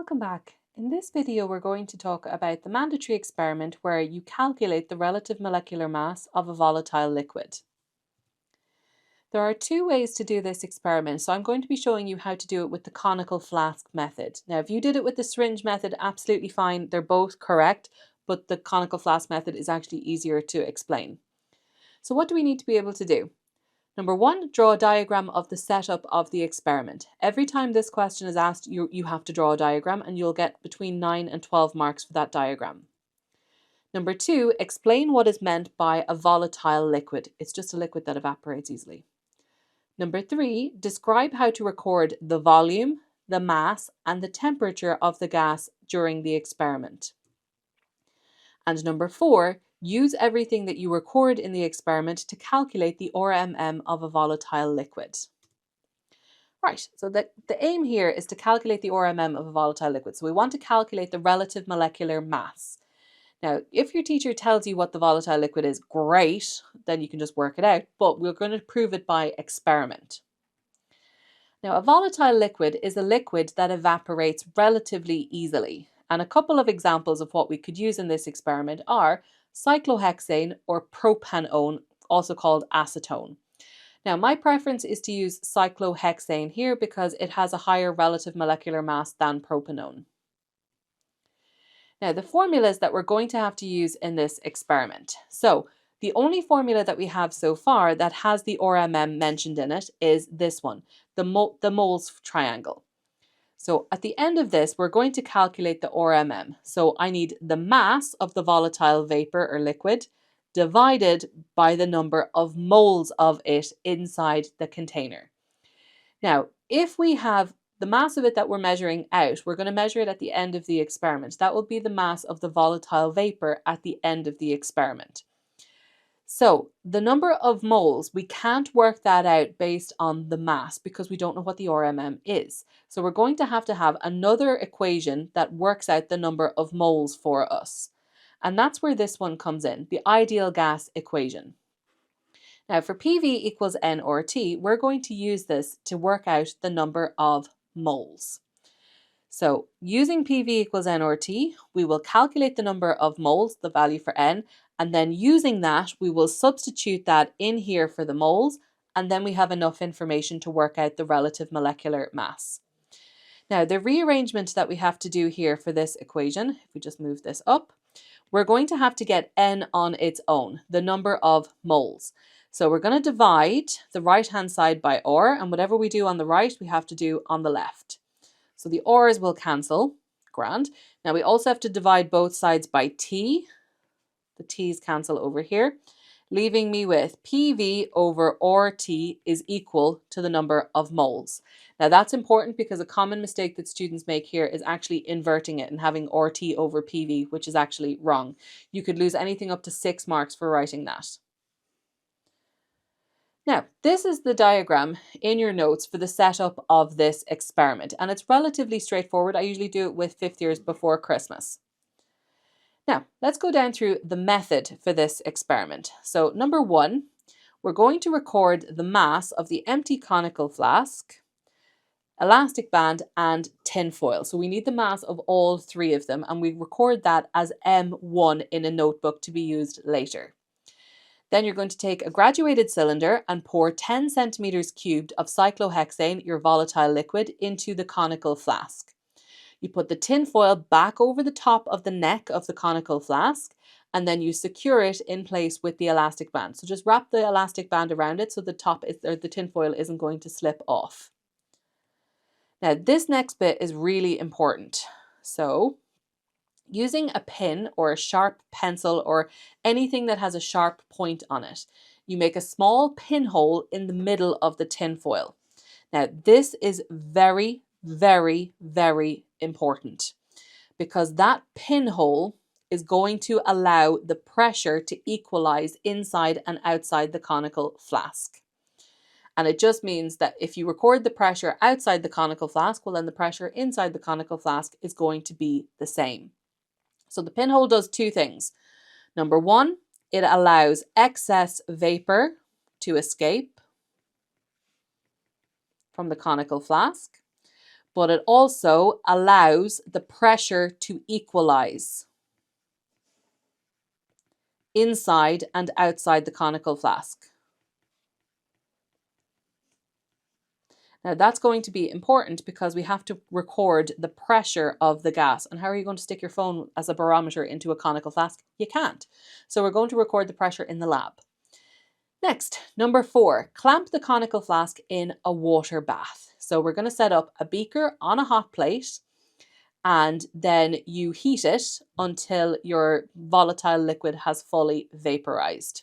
Welcome back. In this video, we're going to talk about the mandatory experiment where you calculate the relative molecular mass of a volatile liquid. There are two ways to do this experiment, so I'm going to be showing you how to do it with the conical flask method. Now, if you did it with the syringe method, absolutely fine. They're both correct, but the conical flask method is actually easier to explain. So what do we need to be able to do? Number one, draw a diagram of the setup of the experiment. Every time this question is asked, you have to draw a diagram and you'll get between 9 and 12 marks for that diagram. Number two, explain what is meant by a volatile liquid. It's just a liquid that evaporates easily. Number three, describe how to record the volume, the mass, and the temperature of the gas during the experiment. And number four, use everything that you record in the experiment to calculate the RMM of a volatile liquid. Right, so the aim here is to calculate the RMM of a volatile liquid. So we want to calculate the relative molecular mass. Now, if your teacher tells you what the volatile liquid is, great, then you can just work it out, but we're going to prove it by experiment. Now, a volatile liquid is a liquid that evaporates relatively easily. And a couple of examples of what we could use in this experiment are cyclohexane or propanone, also called acetone. Now, my preference is to use cyclohexane here because it has a higher relative molecular mass than propanone. Now, the formulas that we're going to have to use in this experiment. So, the only formula that we have so far that has the RMM mentioned in it is this one, the moles triangle. So at the end of this, we're going to calculate the RMM. So I need the mass of the volatile vapor or liquid divided by the number of moles of it inside the container. Now, if we have the mass of it that we're measuring out, we're going to measure it at the end of the experiment. That will be the mass of the volatile vapor at the end of the experiment. So the number of moles, we can't work that out based on the mass because we don't know what the RMM is. So we're going to have another equation that works out the number of moles for us. And that's where this one comes in, the ideal gas equation. Now for PV equals nRT, we're going to use this to work out the number of moles. So using PV equals nRT, we will calculate the number of moles, the value for n, and then using that, we will substitute that in here for the moles, and then we have enough information to work out the relative molecular mass. Now, the rearrangement that we have to do here for this equation, if we just move this up, we're going to have to get n on its own, the number of moles. So we're going to divide the right-hand side by r, and whatever we do on the right, we have to do on the left. So the r's will cancel, grand. Now we also have to divide both sides by t. The t's cancel over here, leaving me with PV over RT is equal to the number of moles. Now that's important because a common mistake that students make here is actually inverting it and having RT over PV, which is actually wrong. You could lose anything up to 6 marks for writing that. Now, this is the diagram in your notes for the setup of this experiment, and it's relatively straightforward. I usually do it with 5th years before Christmas. Now, let's go down through the method for this experiment. So number one, we're going to record the mass of the empty conical flask, elastic band, and tin foil. So we need the mass of all three of them, and we record that as M1 in a notebook to be used later. Then you're going to take a graduated cylinder and pour 10 centimeters cubed of cyclohexane, your volatile liquid, into the conical flask. You put the tin foil back over the top of the neck of the conical flask, and then you secure it in place with the elastic band. So just wrap the elastic band around it so the tin foil isn't going to slip off. Now this next bit is really important. So using a pin or a sharp pencil or anything that has a sharp point on it, you make a small pinhole in the middle of the tin foil. Now this is very, very, very important because that pinhole is going to allow the pressure to equalize inside and outside the conical flask. And it just means that if you record the pressure outside the conical flask, well then the pressure inside the conical flask is going to be the same. So the pinhole does two things. Number one, it allows excess vapor to escape from the conical flask. but it also allows the pressure to equalize inside and outside the conical flask. Now that's going to be important because we have to record the pressure of the gas. And how are you going to stick your phone as a barometer into a conical flask? You can't. So we're going to record the pressure in the lab. Next, number 4, clamp the conical flask in a water bath. So we're going to set up a beaker on a hot plate and then you heat it until your volatile liquid has fully vaporized.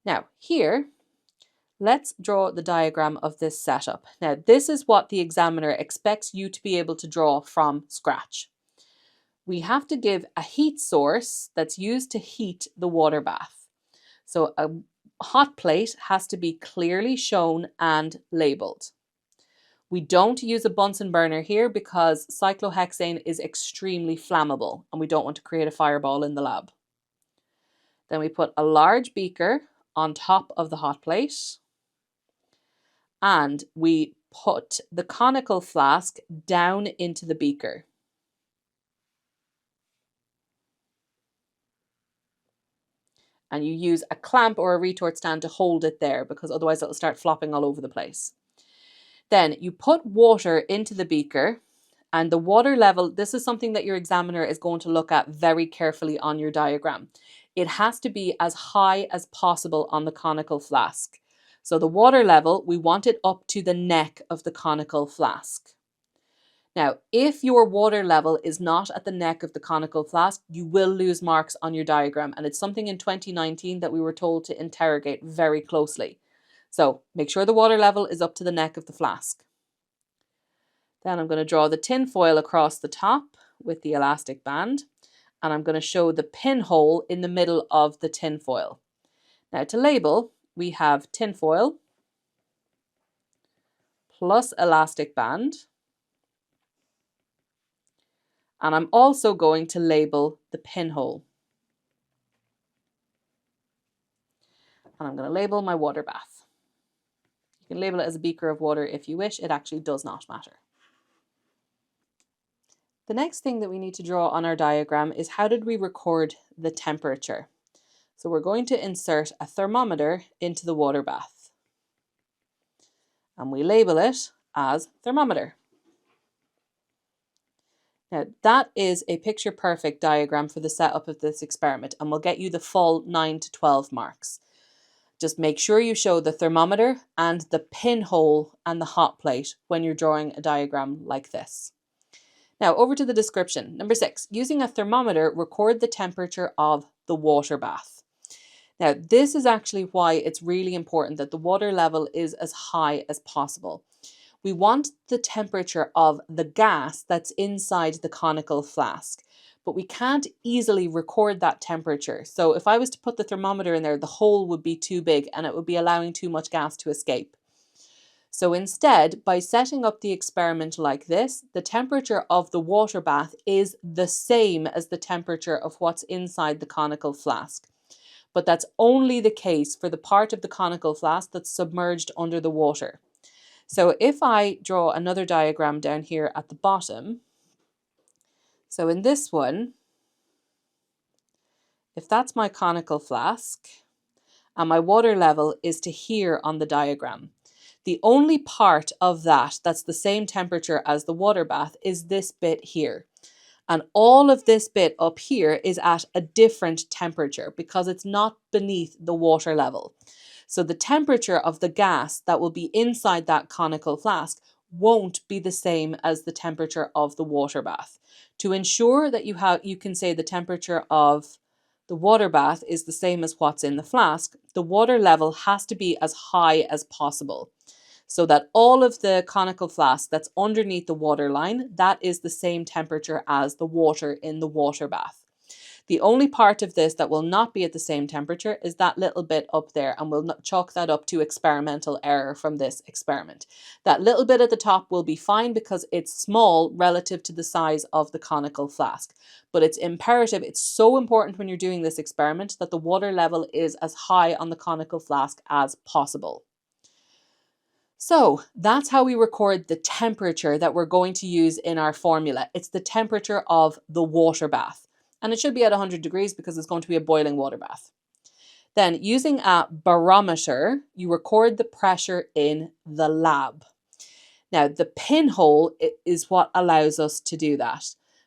Now here, let's draw the diagram of this setup. Now, this is what the examiner expects you to be able to draw from scratch. We have to give a heat source that's used to heat the water bath. So a hot plate has to be clearly shown and labeled. We don't use a Bunsen burner here because cyclohexane is extremely flammable and we don't want to create a fireball in the lab. Then we put a large beaker on top of the hot plate and we put the conical flask down into the beaker. And you use a clamp or a retort stand to hold it there because otherwise it'll start flopping all over the place. Then you put water into the beaker and the water level, this is something that your examiner is going to look at very carefully on your diagram. It has to be as high as possible on the conical flask. So the water level, we want it up to the neck of the conical flask. Now, if your water level is not at the neck of the conical flask, you will lose marks on your diagram. And it's something in 2019 that we were told to interrogate very closely. So make sure the water level is up to the neck of the flask. Then I'm going to draw the tin foil across the top with the elastic band. And I'm going to show the pinhole in the middle of the tin foil. Now to label, we have tin foil plus elastic band. And I'm also going to label the pinhole. And I'm going to label my water bath. You can label it as a beaker of water if you wish. It actually does not matter. The next thing that we need to draw on our diagram is how did we record the temperature? So we're going to insert a thermometer into the water bath. And we label it as thermometer. Now that is a picture perfect diagram for the setup of this experiment and will get you the full 9 to 12 marks. Just make sure you show the thermometer and the pinhole and the hot plate when you're drawing a diagram like this. Now over to the description. Number 6, using a thermometer, record the temperature of the water bath. Now this is actually why it's really important that the water level is as high as possible. We want the temperature of the gas that's inside the conical flask, but we can't easily record that temperature. So if I was to put the thermometer in there, the hole would be too big and it would be allowing too much gas to escape. So instead, by setting up the experiment like this, the temperature of the water bath is the same as the temperature of what's inside the conical flask. But that's only the case for the part of the conical flask that's submerged under the water. So if I draw another diagram down here at the bottom, so in this one, if that's my conical flask and my water level is to here on the diagram, the only part of that that's the same temperature as the water bath is this bit here. And all of this bit up here is at a different temperature because it's not beneath the water level. So the temperature of the gas that will be inside that conical flask won't be the same as the temperature of the water bath. To ensure that you can say the temperature of the water bath is the same as what's in the flask, the water level has to be as high as possible. So that all of the conical flask that's underneath the water line, that is the same temperature as the water in the water bath. The only part of this that will not be at the same temperature is that little bit up there, and we'll chalk that up to experimental error from this experiment. That little bit at the top will be fine because it's small relative to the size of the conical flask. But it's imperative, it's so important when you're doing this experiment that the water level is as high on the conical flask as possible. So that's how we record the temperature that we're going to use in our formula. It's the temperature of the water bath. And it should be at 100 degrees because it's going to be a boiling water bath. Then using a barometer, you record the pressure in the lab. Now, the pinhole is what allows us to do that.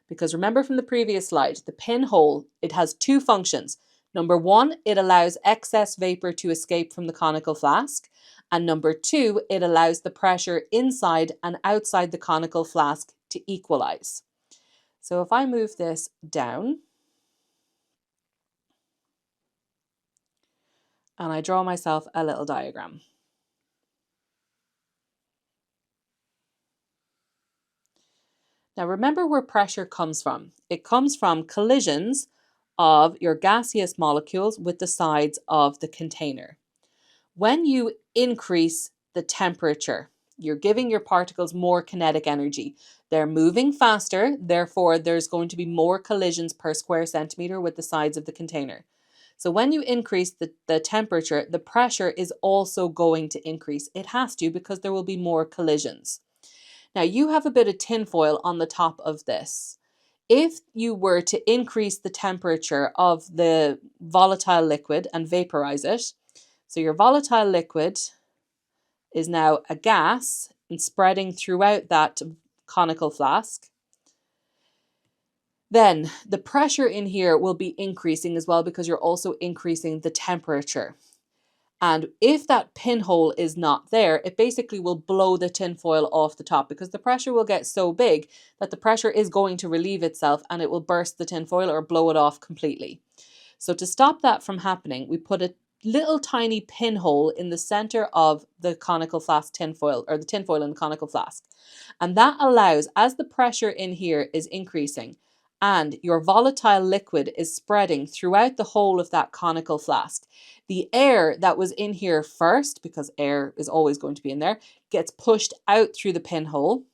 Because remember from the previous slide, the pinhole, it has two functions. Number one, it allows excess vapor to escape from the conical flask. And number two, it allows the pressure inside and outside the conical flask to equalize. So if I move this down and I draw myself a little diagram. Now remember where pressure comes from. It comes from collisions of your gaseous molecules with the sides of the container. When you increase the temperature, you're giving your particles more kinetic energy. They're moving faster, therefore there's going to be more collisions per square centimeter with the sides of the container. So when you increase the temperature, the pressure is also going to increase. It has to because there will be more collisions. Now you have a bit of tinfoil on the top of this. If you were to increase the temperature of the volatile liquid and vaporize it, so your volatile liquid is now a gas and spreading throughout that conical flask, then the pressure in here will be increasing as well because you're also increasing the temperature. And if that pinhole is not there, it basically will blow the tinfoil off the top because the pressure will get so big that the pressure is going to relieve itself and it will burst the tinfoil or blow it off completely. So to stop that from happening, we put a little tiny pinhole in the center of the conical flask tinfoil, or the tinfoil in the conical flask. And that allows, as the pressure in here is increasing and your volatile liquid is spreading throughout the whole of that conical flask, the air that was in here first, because air is always going to be in there, gets pushed out through the pinhole,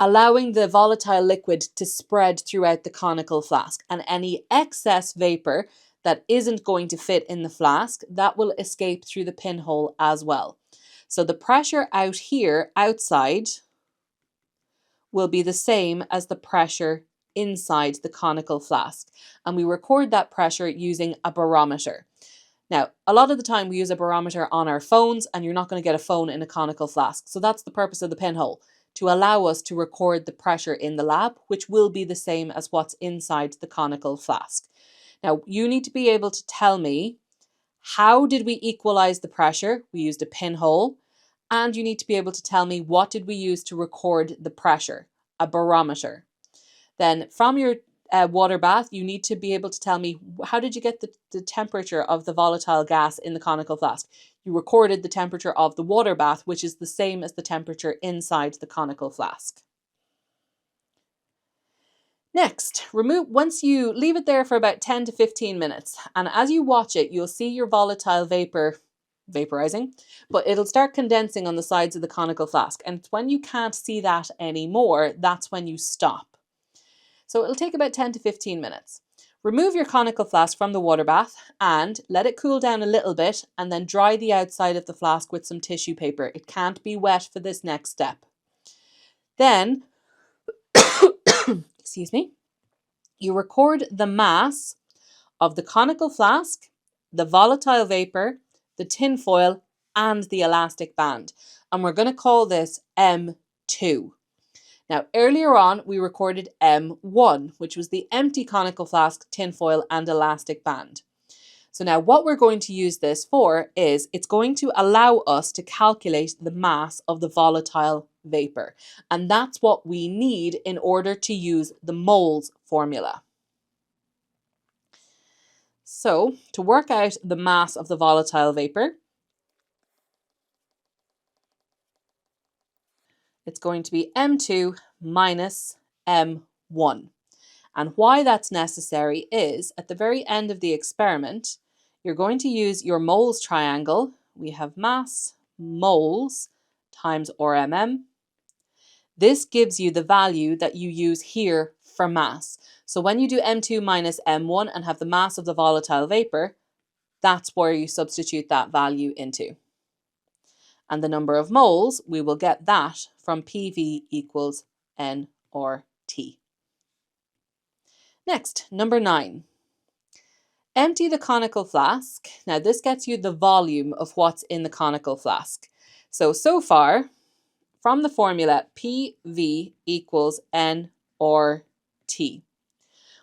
allowing the volatile liquid to spread throughout the conical flask. And any excess vapor that isn't going to fit in the flask, that will escape through the pinhole as well. So the pressure out here, outside, will be the same as the pressure inside the conical flask. And we record that pressure using a barometer. Now, a lot of the time we use a barometer on our phones and you're not going to get a phone in a conical flask. So that's the purpose of the pinhole, to allow us to record the pressure in the lab, which will be the same as what's inside the conical flask. Now, you need to be able to tell me, how did we equalize the pressure? We used a pinhole. And you need to be able to tell me, what did we use to record the pressure? A barometer. Then from your water bath, you need to be able to tell me, how did you get the temperature of the volatile gas in the conical flask? You recorded the temperature of the water bath, which is the same as the temperature inside the conical flask. Next, once you leave it there for about 10 to 15 minutes, and as you watch it, you'll see your volatile vapor vaporizing, but it'll start condensing on the sides of the conical flask. And when you can't see that anymore, that's when you stop. So it'll take about 10 to 15 minutes. Remove your conical flask from the water bath and let it cool down a little bit, and then dry the outside of the flask with some tissue paper. It can't be wet for this next step. Then, excuse me, you record the mass of the conical flask, the volatile vapor, the tinfoil, and the elastic band. And we're going to call this M2. Now, earlier on, we recorded M1, which was the empty conical flask, tinfoil, and elastic band. So now what we're going to use this for is it's going to allow us to calculate the mass of the volatile vapor. And that's what we need in order to use the moles formula. So to work out the mass of the volatile vapor, it's going to be M2 minus M1. And why that's necessary is, at the very end of the experiment, you're going to use your moles triangle. We have mass moles times RMM. This gives you the value that you use here for mass. So when you do M2 minus M1 and have the mass of the volatile vapor, that's where you substitute that value into. And the number of moles, we will get that from PV equals N or T. Next, number 9. Empty the conical flask. Now this gets you the volume of what's in the conical flask. So far, from the formula, PV equals N or T.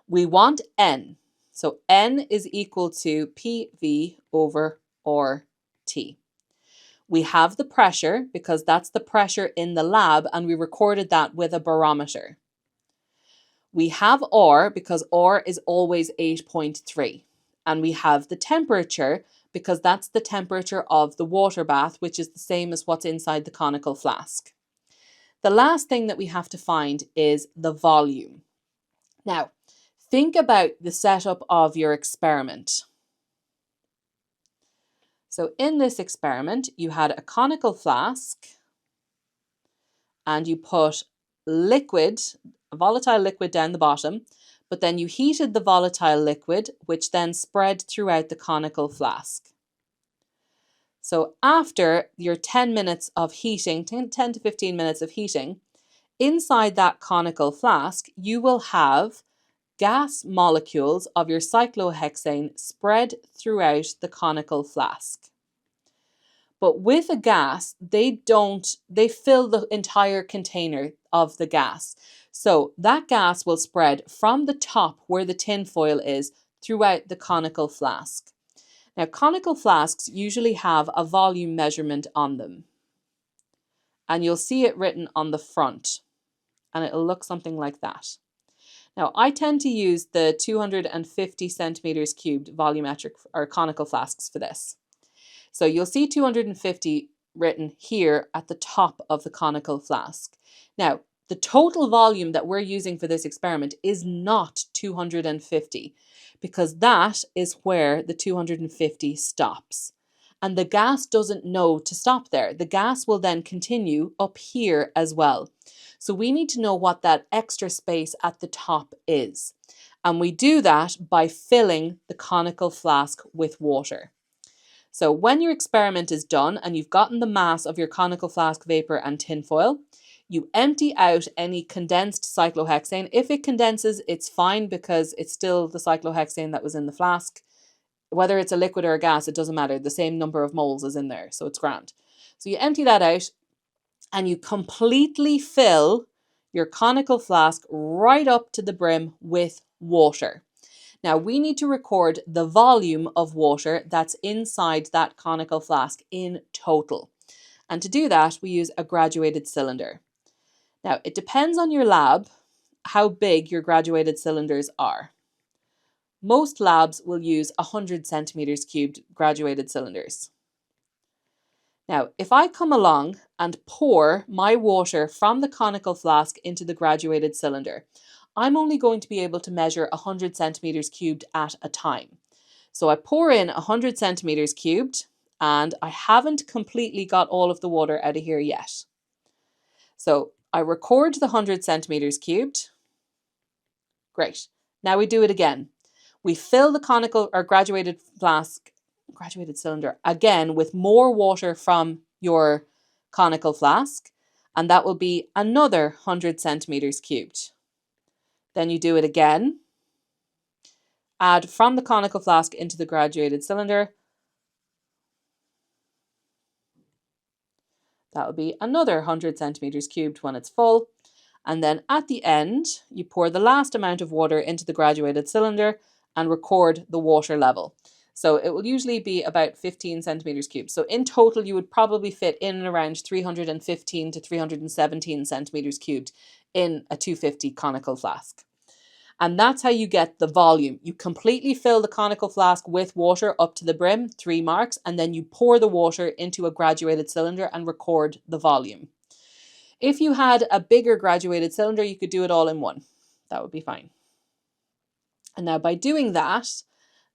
We want N. So N is equal to PV over RT. We have the pressure because that's the pressure in the lab, and we recorded that with a barometer. We have R because R is always 8.3. And we have the temperature because that's the temperature of the water bath, which is the same as what's inside the conical flask. The last thing that we have to find is the volume. Now, think about the setup of your experiment. So in this experiment, you had a conical flask and you put liquid, a volatile liquid down the bottom, but then you heated the volatile liquid, which then spread throughout the conical flask. So after your 10 minutes of heating, 10 to 15 minutes of heating, inside that conical flask, you will have gas molecules of your cyclohexane spread throughout the conical flask. But with a gas, they fill the entire container of the gas. So that gas will spread from the top where the tin foil is throughout the conical flask. Now, conical flasks usually have a volume measurement on them. And you'll see it written on the front. And it'll look something like that. Now, I tend to use the 250 centimeters cubed volumetric or conical flasks for this. So you'll see 250 written here at the top of the conical flask. Now, the total volume that we're using for this experiment is not 250 because that is where the 250 stops. And the gas doesn't know to stop there. The gas will then continue up here as well. So we need to know what that extra space at the top is. And we do that by filling the conical flask with water. So when your experiment is done and you've gotten the mass of your conical flask vapor and tinfoil, you empty out any condensed cyclohexane. If it condenses, it's fine because it's still the cyclohexane that was in the flask. Whether it's a liquid or a gas, it doesn't matter. The same number of moles is in there, so it's grand. So you empty that out and you completely fill your conical flask right up to the brim with water. Now we need to record the volume of water that's inside that conical flask in total. And to do that, we use a graduated cylinder. Now it depends on your lab how big your graduated cylinders are. Most labs will use 100 centimeters cubed graduated cylinders. Now, if I come along and pour my water from the conical flask into the graduated cylinder, I'm only going to be able to measure 100 centimeters cubed at a time. So I pour in 100 centimeters cubed and I haven't completely got all of the water out of here yet. So I record the 100 centimeters cubed. Great. Now we do it again. We fill the conical or graduated cylinder again with more water from your conical flask, and that will be another 100 centimeters cubed. Then you do it again. Add from the conical flask into the graduated cylinder. That will be another 100 centimeters cubed when it's full. And then at the end, you pour the last amount of water into the graduated cylinder and record the water level. So it will usually be about 15 centimeters cubed. So in total, you would probably fit in and around 315 to 317 centimeters cubed in a 250 conical flask. And that's how you get the volume. You completely fill the conical flask with water up to the brim, 3 marks, and then you pour the water into a graduated cylinder and record the volume. If you had a bigger graduated cylinder, you could do it all in one. That would be fine. And now by doing that,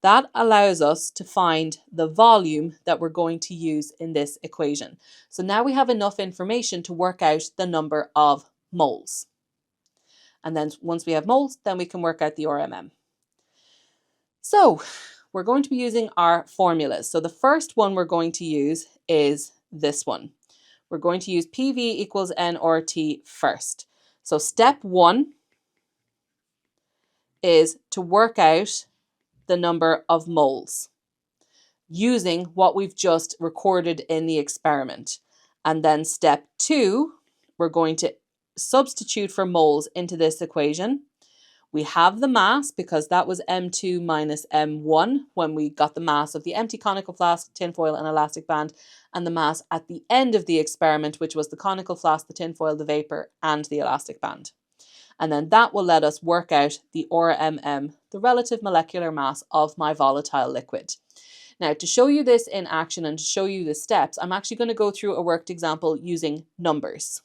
that allows us to find the volume that we're going to use in this equation. So now we have enough information to work out the number of moles. And then once we have moles, then we can work out the RMM. So we're going to be using our formulas. So the first one we're going to use is this one. we're going to use PV equals nRT first. So step 1 is to work out the number of moles using what we've just recorded in the experiment. And then step 2, we're going to substitute for moles into this equation. We have the mass because that was M2 minus M1 when we got the mass of the empty conical flask, tinfoil and elastic band, and the mass at the end of the experiment, which was the conical flask, the tinfoil, the vapor, and the elastic band. And then that will let us work out the RMM, the relative molecular mass of my volatile liquid. Now, to show you this in action and to show you the steps, I'm actually going to go through a worked example using numbers.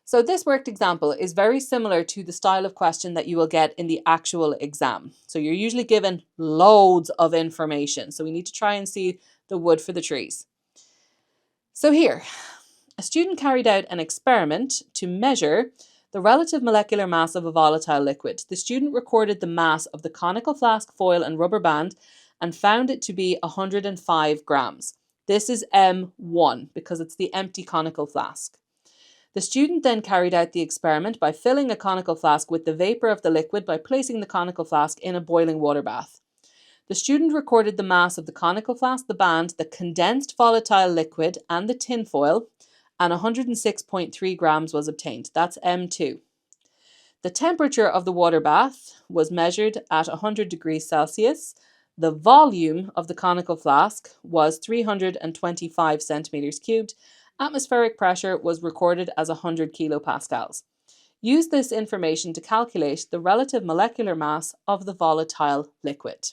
So this worked example is very similar to the style of question that you will get in the actual exam. So you're usually given loads of information. So we need to try and see the wood for the trees. So here, a student carried out an experiment to measure the relative molecular mass of a volatile liquid. The student recorded the mass of the conical flask, foil, and rubber band and found it to be 105 grams. This is M1 because it's the empty conical flask. The student then carried out the experiment by filling a conical flask with the vapor of the liquid by placing the conical flask in a boiling water bath. The student recorded the mass of the conical flask, the band, the condensed volatile liquid, and the tinfoil, and 106.3 grams was obtained. That's M2. The temperature of the water bath was measured at 100 degrees Celsius. The volume of the conical flask was 325 centimeters cubed. Atmospheric pressure was recorded as 100 kilopascals. Use this information to calculate the relative molecular mass of the volatile liquid.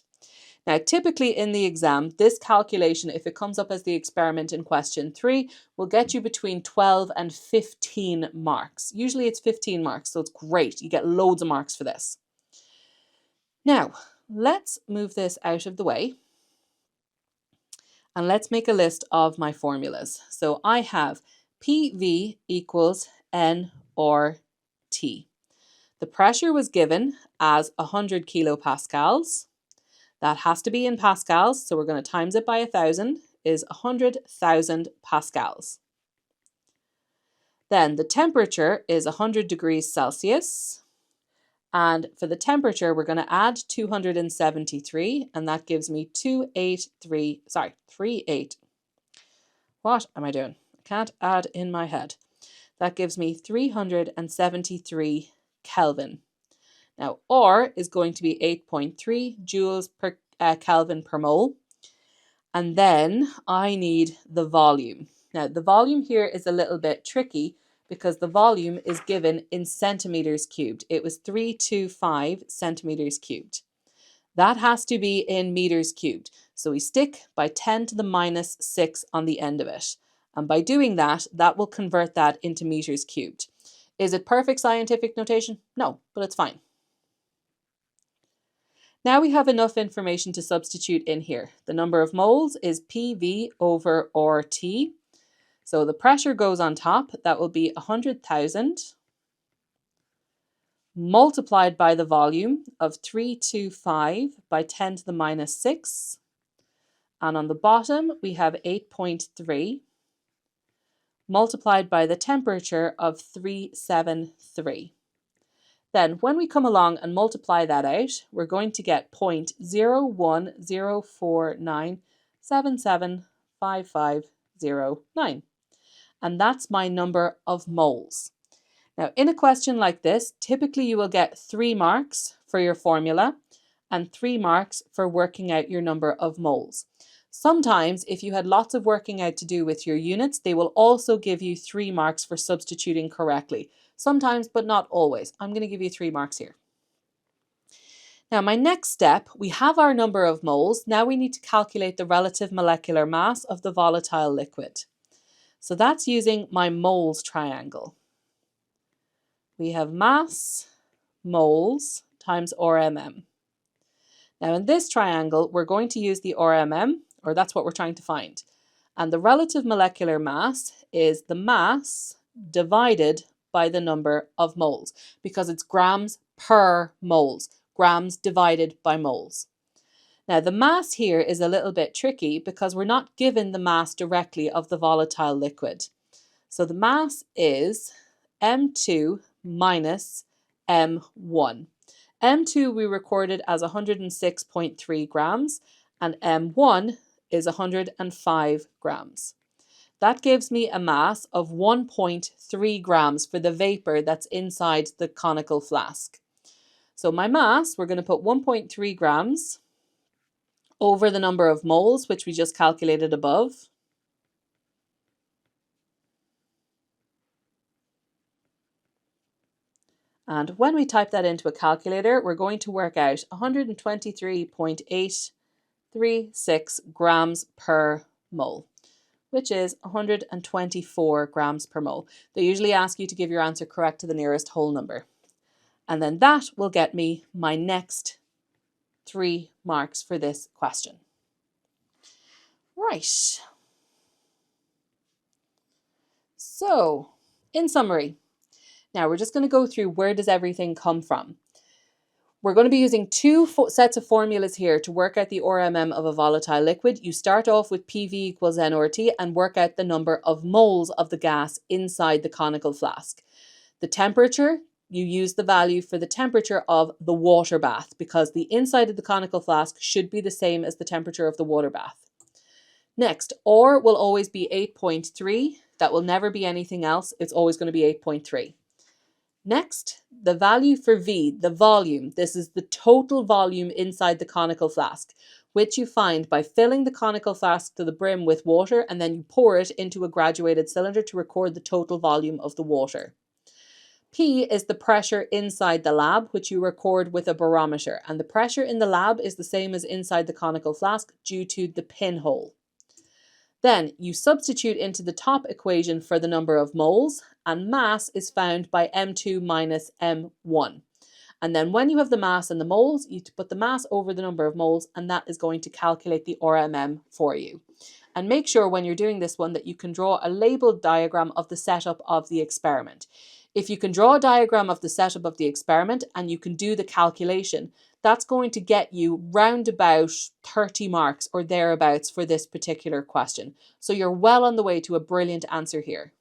Now, typically in the exam, this calculation, if it comes up as the experiment in question 3, will get you between 12 and 15 marks. Usually it's 15 marks, so it's great. You get loads of marks for this. Now, let's move this out of the way. And let's make a list of my formulas. So I have PV equals N or T. The pressure was given as 100 kilopascals. That has to be in pascals, so we're going to times it by 1,000, is 100,000 pascals. Then the temperature is 100 degrees Celsius. And for the temperature, we're going to add 273, and that gives me 38. What am I doing? I can't add in my head. That gives me 373 Kelvin. Now, R is going to be 8.3 joules per Kelvin per mole. And then I need the volume. Now, the volume here is a little bit tricky because the volume is given in centimeters cubed. It was 325 centimeters cubed. That has to be in meters cubed. So we stick by 10 to the minus 6 on the end of it. And by doing that, that will convert that into meters cubed. Is it perfect scientific notation? No, but it's fine. Now we have enough information to substitute in here. The number of moles is PV over RT. So the pressure goes on top. That will be 100,000 multiplied by the volume of 325 by 10 to the minus 6. And on the bottom, we have 8.3 multiplied by the temperature of 373. Then when we come along and multiply that out, we're going to get 0.049775509. And that's my number of moles. Now, in a question like this, typically you will get 3 marks for your formula and 3 marks for working out your number of moles. Sometimes, if you had lots of working out to do with your units, they will also give you 3 marks for substituting correctly. Sometimes, but not always. I'm going to give you 3 marks here. Now, my next step, we have our number of moles. Now we need to calculate the relative molecular mass of the volatile liquid. So that's using my moles triangle. We have mass, moles, times RMM. Now in this triangle, we're going to use the RMM, or that's what we're trying to find. And the relative molecular mass is the mass divided by the number of moles, because it's grams per moles, grams divided by moles. Now, the mass here is a little bit tricky because we're not given the mass directly of the volatile liquid. So the mass is M2 minus M1. M2 we recorded as 106.3 grams and M1 is 105 grams. That gives me a mass of 1.3 grams for the vapor that's inside the conical flask. So my mass, we're going to put 1.3 grams over the number of moles, which we just calculated above. And when we type that into a calculator, we're going to work out 123.836 grams per mole, which is 124 grams per mole. They usually ask you to give your answer correct to the nearest whole number. And then that will get me my next 3 marks for this question. Right. So, in summary, now we're just going to go through where does everything come from. We're going to be using 2 sets of formulas here to work out the RMM of a volatile liquid. You start off with PV equals nRT and work out the number of moles of the gas inside the conical flask. The temperature, you use the value for the temperature of the water bath because the inside of the conical flask should be the same as the temperature of the water bath. Next, R will always be 8.3. That will never be anything else. It's always going to be 8.3. Next, the value for V, the volume. This is the total volume inside the conical flask, which you find by filling the conical flask to the brim with water and then you pour it into a graduated cylinder to record the total volume of the water. P is the pressure inside the lab, which you record with a barometer, and the pressure in the lab is the same as inside the conical flask due to the pinhole. Then you substitute into the top equation for the number of moles, and mass is found by M2 minus M1. And then when you have the mass and the moles, you put the mass over the number of moles, and that is going to calculate the RMM for you. And make sure when you're doing this one that you can draw a labeled diagram of the setup of the experiment. If you can draw a diagram of the setup of the experiment and you can do the calculation, that's going to get you round about 30 marks or thereabouts for this particular question. So you're well on the way to a brilliant answer here.